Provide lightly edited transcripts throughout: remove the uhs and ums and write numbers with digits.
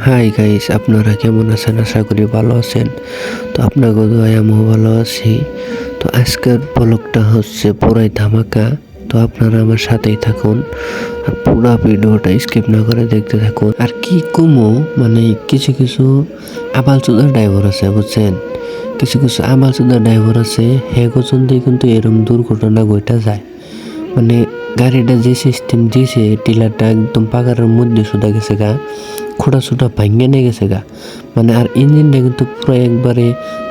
Hi guys, আপনারা কেমন আছেন? আশা করি ভালো আছেন। তো আপনাকে দোয়ায় আমিও ভালো আছি। তো আজকের ব্লগটা হচ্ছে পুরাই ধামাকা। তো আপনারা আমার সাথেই থাকুন আর পুরো ভিডিওটা স্কিপ না করে দেখতে থাকুন। আর কি কমো, মানে কিছু কিছু আবালচোদা ড্রাইভার আছে বুঝছেন, কিছু কিছু আবালচোদা ড্রাইভার আছে হে পর্যন্তই কিন্তু এরকম দুর্ঘটনা ঘটা যায়। মানে গাড়িটা যে সিস্টেম দিয়েছে, টিলারটা একদম পাকারের মধ্যে শুধু গেছে গা, খোঁড়া ছোটা ভাঙে নিয়ে গেছে গা। মানে আর ইঞ্জিনটা কিন্তু পুরো একবারে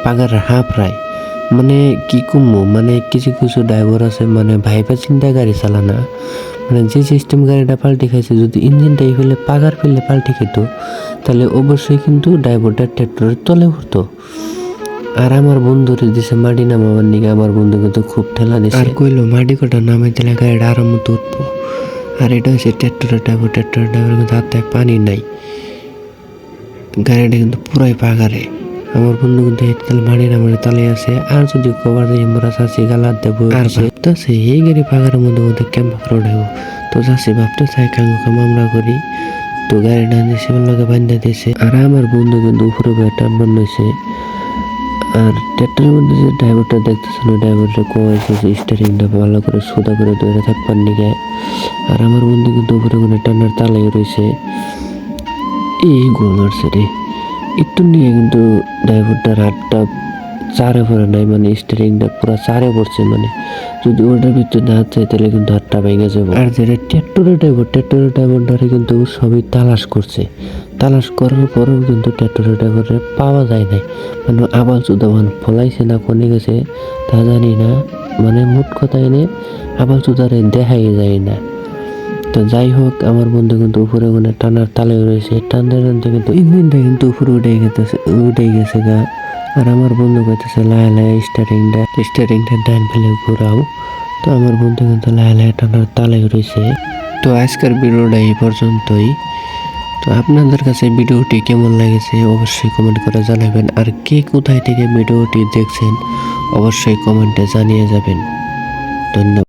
পাকারের প্রায়। মানে কি কমবো, মানে কিছু কিছু ড্রাইভার আছে মানে ভাইবা চিন্তা গাড়ি চালানা, মানে যে সিস্টেম গাড়িটা পাল্টে খাইছে, যদি ইঞ্জিনটাই ফেলে পাকার ফেলে পাল্টে খেত তাহলে অবশ্যই কিন্তু ড্রাইভারটা ট্র্যাক্টরের তলে পড়তো। আর আমার বন্ধুরে দিছে মাটি নামাবার নিকে, আমার বন্ধু কিন্তু খুব ঠেলা দিছে আর কইলো মাটি কটা নামাই দিলে গাড়িটা আরাম মতো উঠবো। আর এটা হচ্ছে ট্র্যাক্টরের ড্রাইভার কিন্তু হাতে পানি নাই, গাড়িটা কিন্তু পুরাই পাগারে। আমার বন্ধু কিন্তু তাহলে মাটি নামারে তালে আছে। আর যদি কবার দিয়ে আমরা চাষি গালার দেবো আর ভাবতেছে এই গাড়ি পাগারের মধ্যে মধ্যে ক্যাম্প রোডেও। তো চাষি ভাবতেছে কাঙ্গুকে মামলা করি। তো গাড়িটা সেগুলোকে বান্ধা দিয়েছে। আর আমার বন্ধু কিন্তু উপরে টান বান্ধাইছে। আর ট্র্যাক্টরের মধ্যে যে ড্রাইভারটা দেখতেছেন, ওই ড্রাইভারটা কয়েছে যে স্টারিংটা ভালো করে সোদা করে ধরে থাকবার নিকে। আর আমার বন্ধু কিন্তু উপরে কোনো টানার তালাই রয়েছে। এই গোল মারছে রে, একটু নিয়ে কিন্তু ড্রাইভারটার হাতটা চারে পড়ে নাই, মানে স্টারিংটা পুরো চারে পড়ছে। মানে যদি ওটার ভিতরে না হাত চাই তাহলে কিন্তু হাতটা ভেঙে যাবে। আর যেটা ট্র্যাক্টরের ড্রাইভারটারে কিন্তু সবই তালাশ করছে। তালাশ করার পরেও কিন্তু ট্র্যাক্টরের ড্রাইভারে পাওয়া যায় নাই। মানে আবাল চুদাবান ফলাইছে না কোনে গেছে তা জানি না। মানে মোট কথা এনে আবাল চুদারে দেখাই যায় না। তো যাই হোক, আমার বন্ধু কিন্তু উপরে মানে টানার তালে রয়েছে, টানতে টানতে কিন্তু ইঞ্জিনটা কিন্তু উপরে উঠে গেছে গা। আর আমার বন্ধু কইতেছে লাহে লাহে স্টারিংটা ডান ফেলে ঘোরাও। তো আমার বন্ধু কিন্তু লাহে লাহে টানার তালে রয়েছে। তো আজকের ভিডিওটা এই পর্যন্তই। তো আপনাদের কাছে ভিডিওটি কেমন লেগেছে অবশ্যই কমেন্ট করে জানাবেন। আর কে কোথায় থেকে ভিডিওটি দেখছেন অবশ্যই কমেন্টে জানিয়ে যাবেন। ধন্যবাদ।